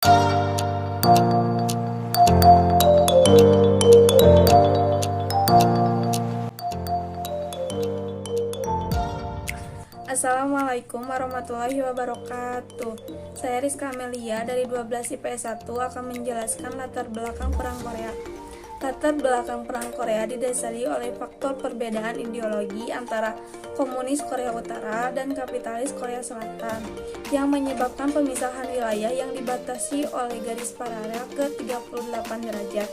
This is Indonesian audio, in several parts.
Assalamualaikum warahmatullahi wabarakatuh. Saya Rizka Amelia dari 12 IPS 1 akan menjelaskan latar belakang Perang Korea. Latar belakang Perang Korea didasari oleh faktor perbedaan ideologi antara komunis Korea Utara dan kapitalis Korea Selatan yang menyebabkan pemisahan wilayah yang dibatasi oleh garis paralel ke 38 derajat.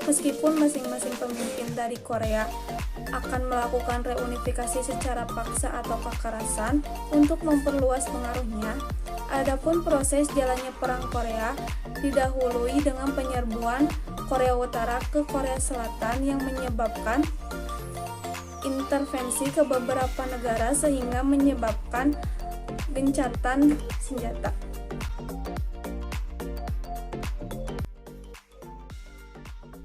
Meskipun masing-masing pemimpin dari Korea akan melakukan reunifikasi secara paksa atau kekerasan untuk memperluas pengaruhnya, adapun proses jalannya Perang Korea didahului dengan penyerbuan Korea Utara ke Korea Selatan yang menyebabkan intervensi ke beberapa negara sehingga menyebabkan gencatan senjata.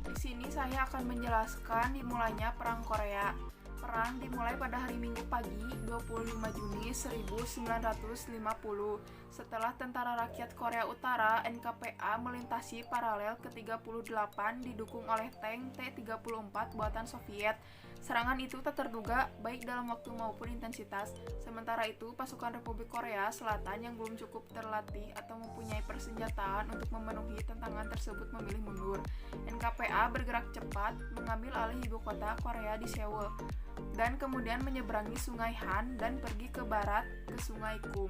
Di sini saya akan menjelaskan dimulainya Perang Korea. Perang dimulai pada hari Minggu pagi, 25 Juni 1950, setelah Tentara Rakyat Korea Utara (NKPA) melintasi paralel ke-38 didukung oleh tank T-34 buatan Soviet. Serangan itu tak terduga, baik dalam waktu maupun intensitas. Sementara itu, pasukan Republik Korea Selatan yang belum cukup terlatih atau mempunyai persenjataan untuk memenuhi tantangan tersebut memilih mundur. NKPA bergerak cepat, mengambil alih ibu kota Korea di Seoul, dan kemudian menyeberangi Sungai Han dan pergi ke barat ke Sungai Kum,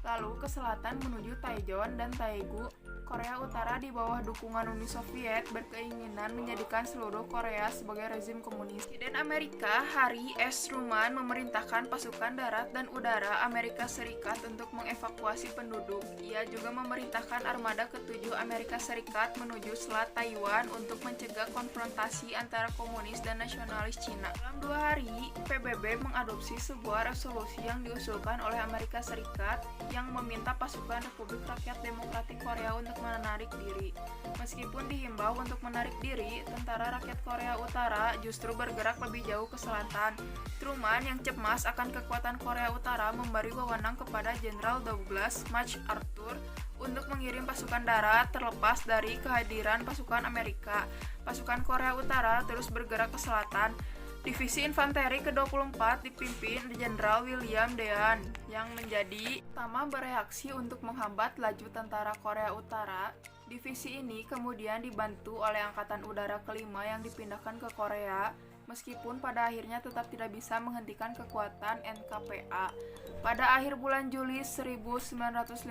lalu ke selatan menuju Taijeon dan Taegu. Korea Utara di bawah dukungan Uni Soviet berkeinginan menjadikan seluruh Korea sebagai rezim komunis. Presiden Amerika Harry S. Truman memerintahkan pasukan darat dan udara Amerika Serikat untuk mengevakuasi penduduk. Ia juga memerintahkan armada ke-7 Amerika Serikat menuju Selat Taiwan untuk mencegah konfrontasi antara komunis dan nasionalis Cina. Dalam 2 hari, PBB mengadopsi sebuah resolusi yang diusulkan oleh Amerika Serikat yang meminta pasukan Republik Rakyat Demokratik Korea untuk menarik diri. Meskipun dihimbau untuk menarik diri, Tentara Rakyat Korea Utara justru bergerak lebih jauh ke selatan. Truman yang cemas akan kekuatan Korea Utara memberi wewenang kepada Jenderal Douglas MacArthur untuk mengirim pasukan darat terlepas dari kehadiran pasukan Amerika. Pasukan Korea Utara terus bergerak ke selatan. Divisi Infanteri ke-24 dipimpin Jenderal William Dean yang menjadi pertama bereaksi untuk menghambat laju tentara Korea Utara. Divisi ini kemudian dibantu oleh Angkatan Udara kelima yang dipindahkan ke Korea, meskipun pada akhirnya tetap tidak bisa menghentikan kekuatan NKPA. Pada akhir bulan Juli 1950,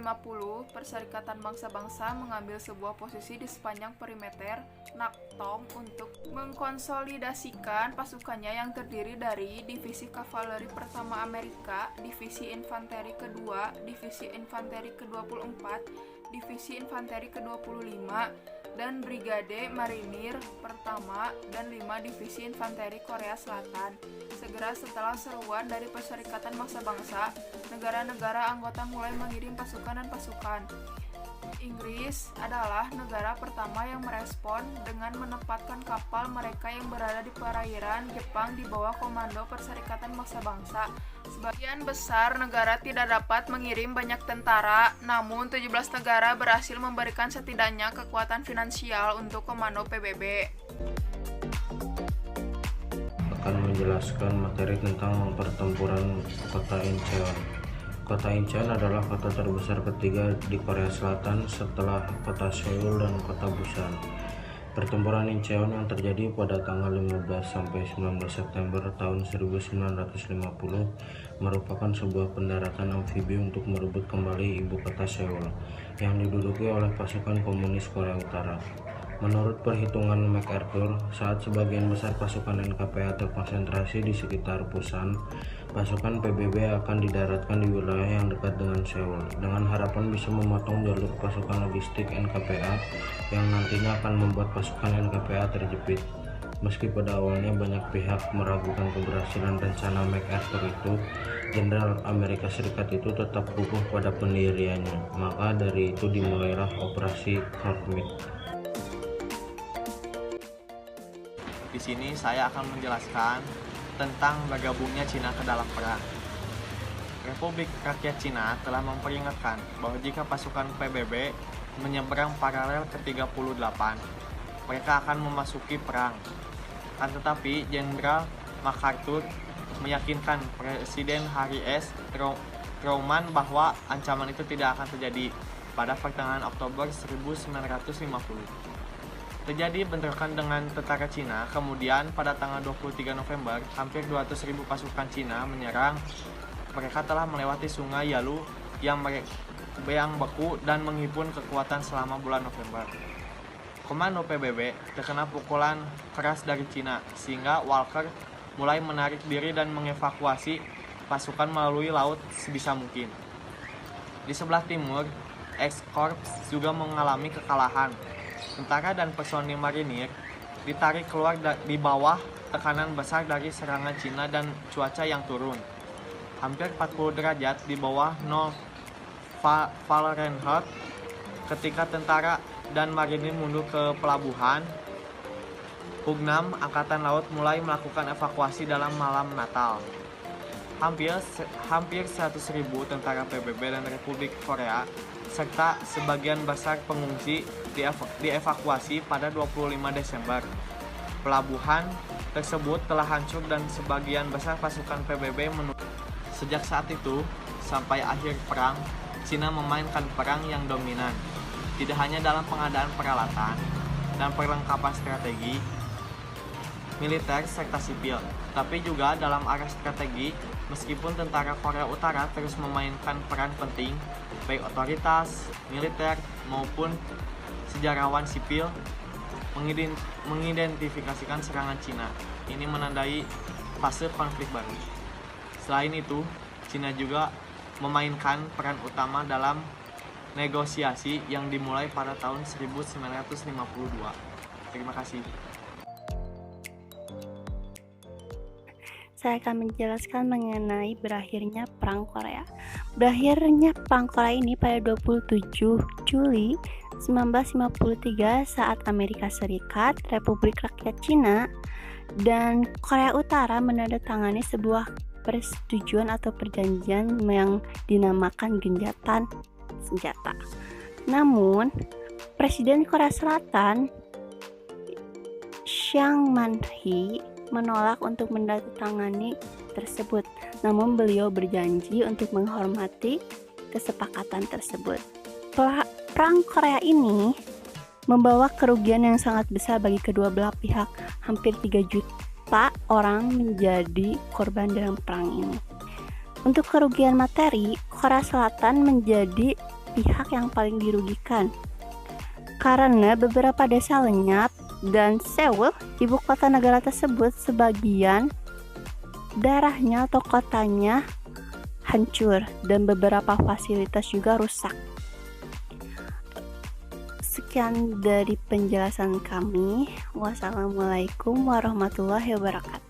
Perserikatan Bangsa-Bangsa mengambil sebuah posisi di sepanjang perimeter Naktom untuk mengkonsolidasikan pasukannya yang terdiri dari Divisi Kavaleri Pertama Amerika, Divisi Infanteri Kedua, Divisi Infanteri ke-24, Divisi Infanteri ke-25, dan Brigade Marinir Pertama dan 5 Divisi Infanteri Korea Selatan. Segera setelah seruan dari Perserikatan Bangsa-Bangsa, negara-negara anggota mulai mengirim pasukan dan pasukan. Inggris adalah negara pertama yang merespon dengan menempatkan kapal mereka yang berada di perairan Jepang di bawah komando Perserikatan Bangsa-Bangsa. Sebagian besar negara tidak dapat mengirim banyak tentara, namun 17 negara berhasil memberikan setidaknya kekuatan finansial untuk komando PBB. Akan menjelaskan materi tentang pertempuran kota Incheon. Kota Incheon adalah kota terbesar ketiga di Korea Selatan setelah kota Seoul dan kota Busan. Pertempuran Incheon yang terjadi pada tanggal 15-19 September tahun 1950 merupakan sebuah pendaratan amfibi untuk merebut kembali ibu kota Seoul yang diduduki oleh pasukan komunis Korea Utara. Menurut perhitungan MacArthur, saat sebagian besar pasukan NKPA terkonsentrasi di sekitar Busan, pasukan PBB akan didaratkan di wilayah yang dekat dengan Seoul, dengan harapan bisa memotong jalur pasukan logistik NKPA yang nantinya akan membuat pasukan NKPA terjepit. Meski pada awalnya banyak pihak meragukan keberhasilan rencana MacArthur itu, Jenderal Amerika Serikat itu tetap kukuh pada pendiriannya. Maka dari itu dimulailah Operasi Northmead. Di sini saya akan menjelaskan tentang bergabungnya Cina ke dalam perang. Republik Rakyat Cina telah memperingatkan bahwa jika pasukan PBB menyeberang paralel ke-38. Mereka akan memasuki perang. Kan tetapi Jenderal MacArthur meyakinkan Presiden Harry S. Truman bahwa ancaman itu tidak akan terjadi. Pada pertengahan Oktober 1950 terjadi bentrokan dengan tentara Cina. Kemudian pada tanggal 23 November hampir 200.000 pasukan Cina menyerang. Mereka telah melewati sungai Yalu yang beku dan menghimpun kekuatan selama bulan November. Komando PBB terkena pukulan keras dari Cina sehingga Walker mulai menarik diri dan mengevakuasi pasukan melalui laut sebisa mungkin. Di sebelah timur, X-Corps juga mengalami kekalahan. Tentara dan personil marinir ditarik keluar di bawah tekanan besar dari serangan Cina dan cuaca yang turun. Hampir 40 derajat di bawah 0 Fahrenheit ketika tentara dan marinir mundur ke pelabuhan. Pugnam Angkatan Laut mulai melakukan evakuasi dalam malam Natal. Hampir 100.000 tentara PBB dan Republik Korea serta sebagian besar pengungsi dievakuasi pada 25 Desember. Pelabuhan tersebut telah hancur dan sebagian besar pasukan PBB menutup. Sejak saat itu sampai akhir perang, Cina memainkan perang yang dominan, tidak hanya dalam pengadaan peralatan dan perlengkapan strategi militer serta sipil, tapi juga dalam area strategi. Meskipun tentara Korea Utara terus memainkan peran penting, baik otoritas militer maupun sejarawan sipil mengidentifikasikan serangan Cina ini menandai fase konflik baru. Selain itu, Cina juga memainkan peran utama dalam negosiasi yang dimulai pada tahun 1952. Terima kasih. Saya akan menjelaskan mengenai berakhirnya Perang Korea. Berakhirnya Perang Korea ini pada 27 Juli 1953 saat Amerika Serikat, Republik Rakyat Cina, dan Korea Utara menandatangani sebuah persetujuan atau perjanjian yang dinamakan gencatan senjata. Namun, Presiden Korea Selatan Chiang Man-hee menolak untuk menandatangani tersebut. Namun beliau berjanji untuk menghormati kesepakatan tersebut. Perang Korea ini membawa kerugian yang sangat besar bagi kedua belah pihak. Hampir 3 juta orang menjadi korban dalam perang ini. Untuk kerugian materi, Korea Selatan menjadi pihak yang paling dirugikan karena beberapa desa lenyap dan Seoul, ibu kota negara tersebut, sebagian daerahnya atau kotanya hancur dan beberapa fasilitas juga rusak. Sekian dari penjelasan kami. Wassalamualaikum warahmatullahi wabarakatuh.